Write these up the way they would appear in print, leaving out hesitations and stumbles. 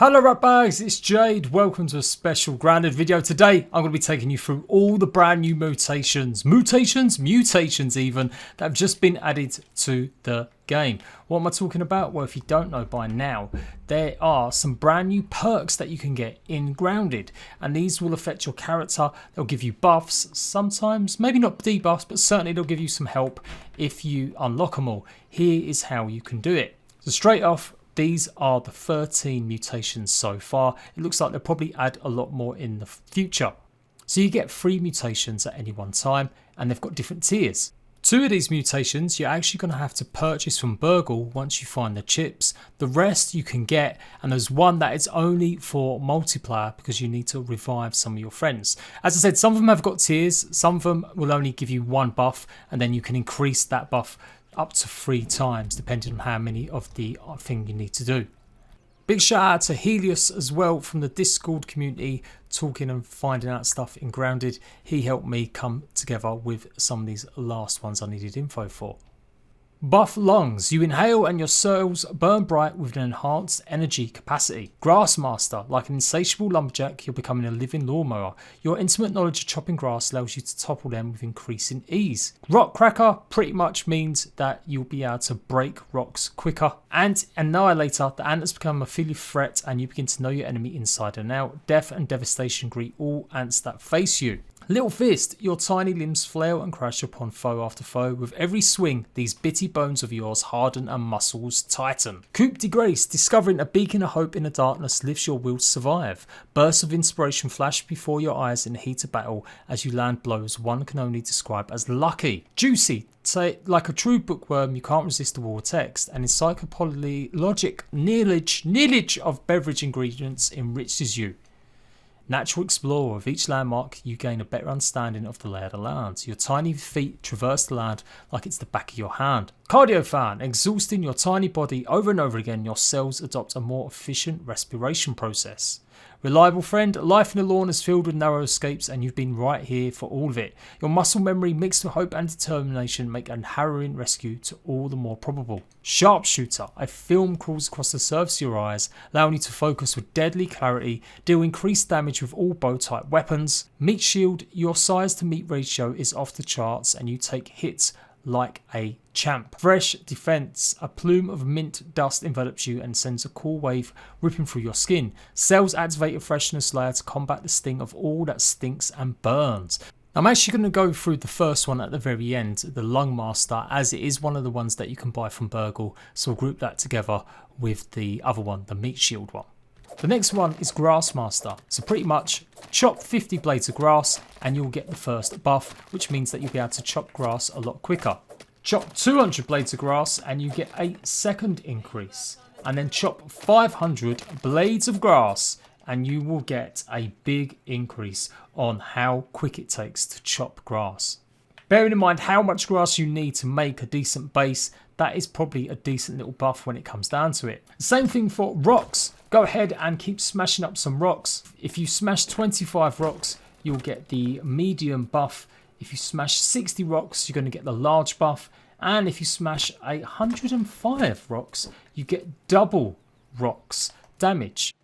Hello ratbags, it's Jade. Welcome to a special grounded video. Today I'm going to be taking you through all the brand new mutations even, that have just been added to the game. What am I talking about? Well, if you don't know by now, there are some brand new perks that you can get in Grounded, and these will affect your character. They'll give you buffs, sometimes maybe not debuffs, but certainly they'll give you some help if you unlock them all. Here is how you can do it. So straight off, these are the 13 mutations so far. It looks like they'll probably add a lot more in the future. So you get 3 mutations at any one time, and they've got different tiers. 2 of these mutations you're actually going to have to purchase from Burgle once you find the chips. The rest you can get, and there's one that is only for multiplayer because you need to revive some of your friends. As I said, some of them have got tiers, some of them will only give you 1 buff, and then you can increase that buff up to 3 times depending on how many of the thing you need to do. Big shout out to Helios as well from the Discord community, talking and finding out stuff in Grounded. He helped me come together with some of these last ones I needed info for. Buff lungs. You inhale and your cells burn bright with an enhanced energy capacity. Grassmaster. Like an insatiable lumberjack, you're becoming a living lawnmower. Your intimate knowledge of chopping grass allows you to topple them with increasing ease. Rock cracker pretty much means that you'll be able to break rocks quicker. And annihilator. The ant has become a feeling threat and you begin to know your enemy inside and out. Death and devastation greet all ants that face you. Little Fist, your tiny limbs flail and crash upon foe after foe. With every swing, these bitty bones of yours harden and muscles tighten. Coupe de Grace, discovering a beacon of hope in the darkness lifts your will to survive. Bursts of inspiration flash before your eyes in the heat of battle as you land blows one can only describe as lucky. Juicy, say like a true bookworm, you can't resist the war of text, and encyclopedic knowledge of beverage ingredients enriches you. Natural explorer. Of each landmark you gain a better understanding of the lay of the land. Your tiny feet traverse the land like it's the back of your hand. Cardio fan. Exhausting your tiny body over and over again, your cells adopt a more efficient respiration process. Reliable friend. Life in the lawn is filled with narrow escapes and you've been right here for all of it. Your muscle memory mixed with hope and determination make a harrowing rescue to all the more probable. Sharpshooter. A film crawls across the surface of your eyes, allowing you to focus with deadly clarity, deal increased damage with all bow type weapons. Meat shield. Your size to meat ratio is off the charts and you take hits like a champ. Fresh defense. A plume of mint dust envelops you and sends a cool wave ripping through your skin. Cells activate a freshness layer to combat the sting of all that stinks and burns. I'm actually going to go through the first one at the very end, the Lung Master, as it is one of the ones that you can buy from Burgle, so I'll group that together with the other one, the Meat Shield one. The next one is Grassmaster. So pretty much chop 50 blades of grass and you'll get the first buff, which means that you'll be able to chop grass a lot quicker. Chop 200 blades of grass and you get a second increase. And then chop 500 blades of grass and you will get a big increase on how quick it takes to chop grass. Bearing in mind how much grass you need to make a decent base, that is probably a decent little buff when it comes down to it. Same thing for rocks. Go ahead and keep smashing up some rocks. If you smash 25 rocks, you'll get the medium buff. If you smash 60 rocks, you're going to get the large buff. And if you smash 105 rocks, you get double rocks damage.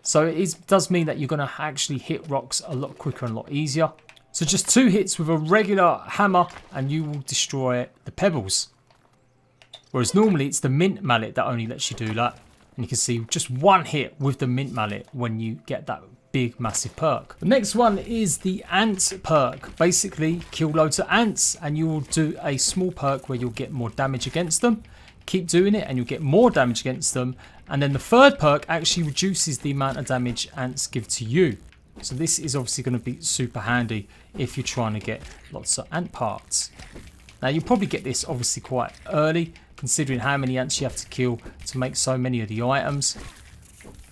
So it does mean that you're going to actually hit rocks a lot quicker and a lot easier. So just 2 hits with a regular hammer and you will destroy the pebbles. Whereas normally it's the mint mallet that only lets you do that. And you can see just 1 hit with the mint mallet when you get that big massive perk. The next one is the ant perk. Basically kill loads of ants and you will do a small perk where you'll get more damage against them. Keep doing it and you'll get more damage against them. And then the third perk actually reduces the amount of damage ants give to you. So this is obviously going to be super handy if you're trying to get lots of ant parts. Now you'll probably get this obviously quite early, considering how many ants you have to kill to make so many of the items.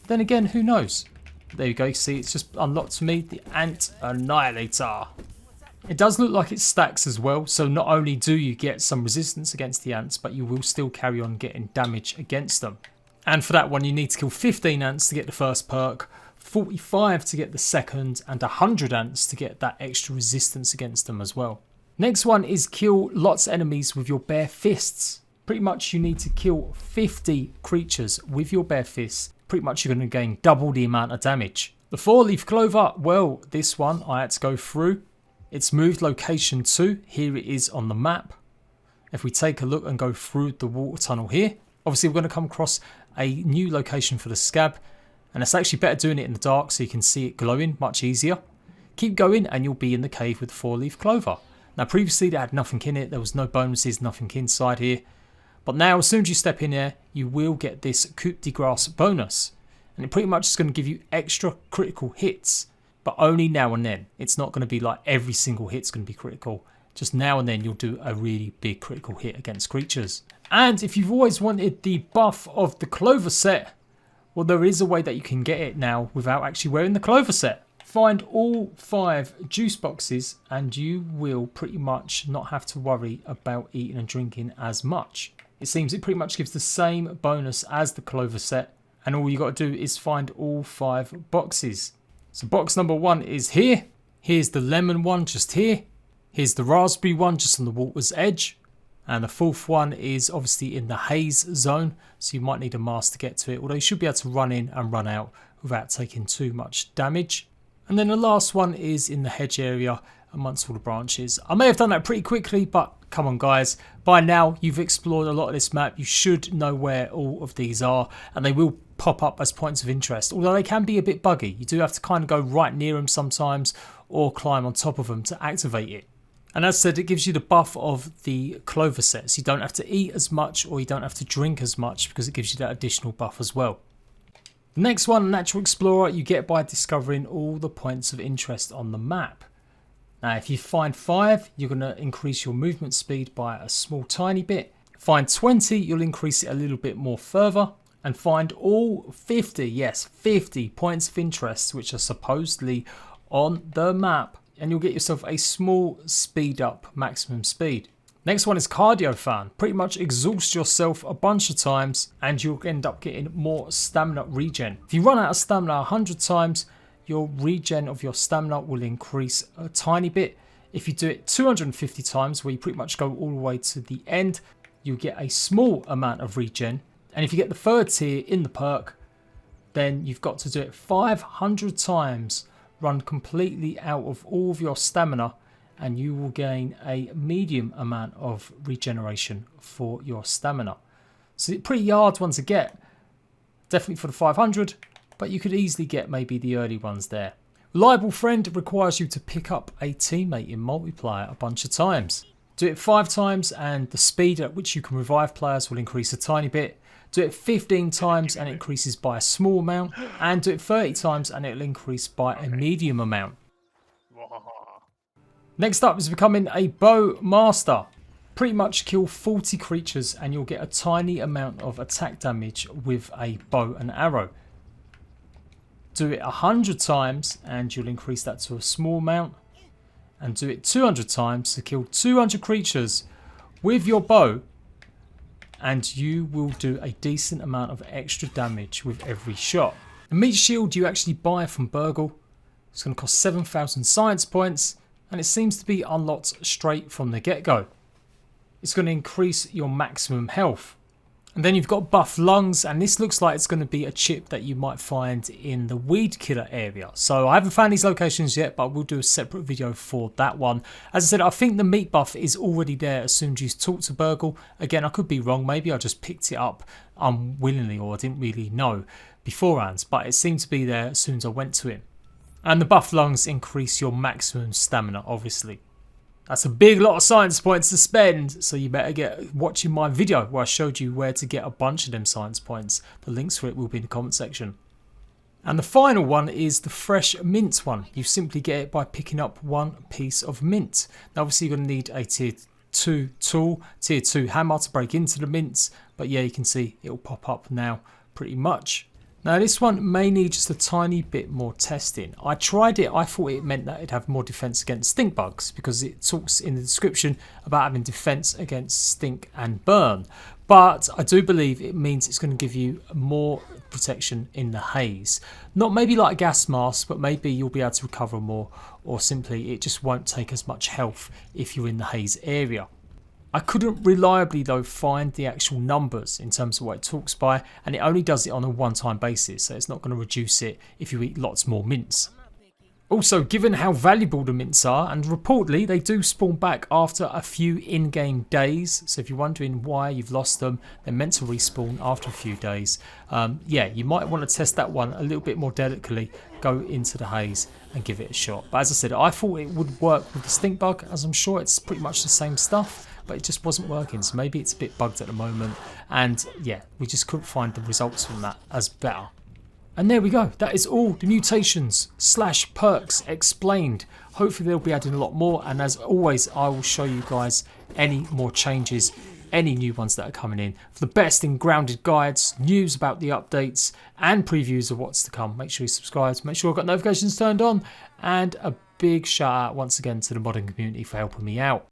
Then again, who knows? There you go, see it's just unlocked to me, the Ant Annihilator. It does look like it stacks as well, so not only do you get some resistance against the ants, but you will still carry on getting damage against them. And for that one you need to kill 15 ants to get the first perk, 45 to get the second, and 100 ants to get that extra resistance against them as well. Next one is kill lots of enemies with your bare fists. Pretty much you need to kill 50 creatures with your bare fists pretty much you're going to gain double the amount of damage. The 4-leaf clover, well, this one I had to go through. It's moved location 2. Here it is on the map. If we take a look and go through the water tunnel here, obviously we're going to come across a new location for the scab. And it's actually better doing it in the dark so you can see it glowing much easier. Keep going and you'll be in the cave with the 4-leaf clover. Now previously they had nothing in it. There was no bonuses, nothing inside here. But now as soon as you step in there, you will get this coup de grace bonus. And it pretty much is going to give you extra critical hits. But only now and then. It's not going to be like every single hit's going to be critical. Just now and then you'll do a really big critical hit against creatures. And if you've always wanted the buff of the clover set, well, there is a way that you can get it now without actually wearing the clover set. Find all 5 juice boxes and you will pretty much not have to worry about eating and drinking as much. It seems it pretty much gives the same bonus as the clover set, and all you got to do is find all 5 boxes. So box number 1 is here. Here's the lemon one just here. Here's the raspberry one just on the water's edge. And the 4th one is obviously in the haze zone, so you might need a mask to get to it, although you should be able to run in and run out without taking too much damage. And then the last one is in the hedge area amongst all the branches. I may have done that pretty quickly, but come on guys, by now you've explored a lot of this map. You should know where all of these are, and they will pop up as points of interest, although they can be a bit buggy. You do have to kind of go right near them sometimes or climb on top of them to activate it. And as said, it gives you the buff of the clover sets. You don't have to eat as much or you don't have to drink as much because it gives you that additional buff as well. The next one, Natural Explorer, you get by discovering all the points of interest on the map. Now, if you find 5, you're going to increase your movement speed by a small tiny bit. Find 20, you'll increase it a little bit more further. And find all 50, yes, 50 points of interest, which are supposedly on the map, and you'll get yourself a small speed up maximum speed. Next one is Cardio Fan. Pretty much exhaust yourself a bunch of times and you'll end up getting more stamina regen. If you run out of stamina 100 times, your regen of your stamina will increase a tiny bit. If you do it 250 times, where you pretty much go all the way to the end, you'll get a small amount of regen. And if you get the 3rd tier in the perk, then you've got to do it 500 times. Run completely out of all of your stamina and you will gain a medium amount of regeneration for your stamina. So pretty hard one to get, definitely for the 500, but you could easily get maybe the early ones there. Reliable Friend requires you to pick up a teammate in multiplayer a bunch of times. Do it 5 times and the speed at which you can revive players will increase a tiny bit. Do it 15 times and it increases by a small amount, and do it 30 times and it'll increase by a medium amount. Next up is becoming a bow master. Pretty much kill 40 creatures and you'll get a tiny amount of attack damage with a bow and arrow. Do it 100 times and you'll increase that to a small amount, and do it 200 times to kill 200 creatures with your bow, and you will do a decent amount of extra damage with every shot. The meat shield you actually buy from Burgle. It's going to cost 7,000 science points and it seems to be unlocked straight from the get-go. It's going to increase your maximum health. And then you've got buff lungs, and this looks like it's going to be a chip that you might find in the weed killer area. So I haven't found these locations yet, but we'll do a separate video for that one. As I said, I think the meat buff is already there as soon as you talk to Burgle. Again, I could be wrong. Maybe I just picked it up unwillingly, or I didn't really know beforehand, but it seemed to be there as soon as I went to him. And the buff lungs increase your maximum stamina, obviously. That's a big lot of science points to spend, so you better get watching my video where I showed you where to get a bunch of them science points. The links for it will be in the comment section. And the final one is the fresh mint one. You simply get it by picking up 1 piece of mint. Now obviously you're going to need a tier 2 tool, tier 2 hammer to break into the mints, but yeah, you can see it will pop up now pretty much. Now this one may need just a tiny bit more testing. I tried it, I thought it meant that it'd have more defense against stink bugs because it talks in the description about having defense against stink and burn. But I do believe it means it's going to give you more protection in the haze. Not maybe like a gas mask, but maybe you'll be able to recover more, or simply it just won't take as much health if you're in the haze area. I couldn't reliably though find the actual numbers in terms of what it talks by, and it only does it on a one-time basis, so it's not going to reduce it if you eat lots more mints. Also, given how valuable the mints are, and reportedly they do spawn back after a few in-game days, so if you're wondering why you've lost them, they're meant to respawn after a few days. Yeah, you might want to test that one a little bit more delicately, go into the haze and give it a shot. But as I said, I thought it would work with the stink bug, as I'm sure it's pretty much the same stuff, but it just wasn't working, so maybe it's a bit bugged at the moment, and yeah, we just couldn't find the results from that as better. And there we go, that is all the mutations / perks explained. Hopefully they'll be adding a lot more, and as always I will show you guys any more changes, any new ones that are coming in. For the best in grounded guides, news about the updates and previews of what's to come, make sure you subscribe, make sure I've got notifications turned on, and a big shout out once again to the modding community for helping me out.